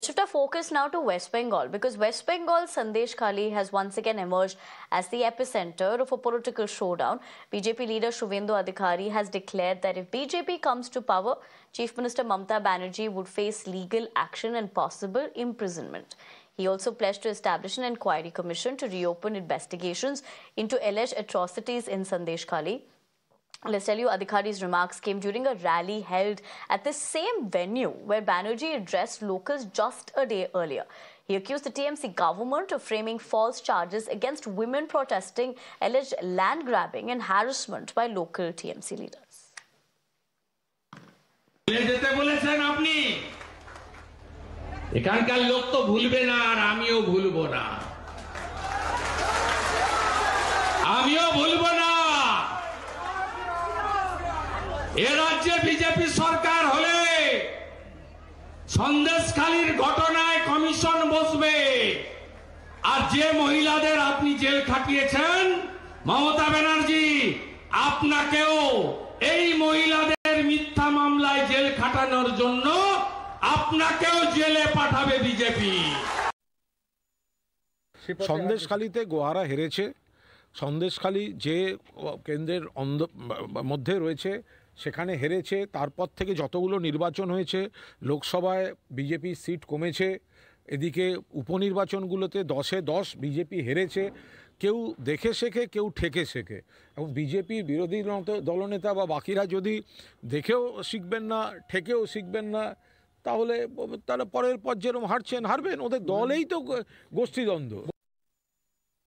shift our focus now to West Bengal, because West Bengal's Sandesh Khali has once again emerged as the epicenter of a political showdown. BJP leader Shubhendu Adhikari has declared that if BJP comes to power, Chief Minister Mamata Banerjee would face legal action and possible imprisonment. He also pledged to establish an inquiry commission to reopen investigations into alleged atrocities in Sandesh Khali. Let's tell you, Adhikari's remarks came during a rally held at the same venue where Banerjee addressed locals just a day earlier. He accused the TMC government of framing false charges against women protesting alleged land grabbing and harassment by local TMC leaders. এখানকার লোক তো ভুলবে না আর আমিও ভুলবো না এ রাজ্যে BJP সরকার হলে সন্দেশখালীর ঘটনায় কমিশন বসবে আর যে মহিলাদের আপনি জেল খাটিয়েছেন মমতা ব্যানার্জি আপনাকেও এই মহিলাদের মিথ্যা মামলায় জেল খাটানোর জন্য আপনাকেও জেলে পাঠাবে বিজেপি। সন্দেশখালীতে গোহারা হেরেছে। সন্দেশখালী যে কেন্দ্রের মধ্যে রয়েছে সেখানে হেরেছে। তারপর থেকে যতগুলো নির্বাচন হয়েছে লোকসভায় বিজেপি সিট কমেছে, এদিকে উপনির্বাচনগুলোতে 10-এ 10 বিজেপি হেরেছে। কেউ দেখে শেখে, কেউ ঠেকে শেখে। এবং বিজেপি বিরোধী দলনেতা বা বাকিরা যদি দেখেও শিখবেন না, ঠেকেও শিখবেন না, তাহলে তারা পরের পর যেরকম হারবেন, ওদের দলেই তো গোষ্ঠীদ্বন্দ্ব।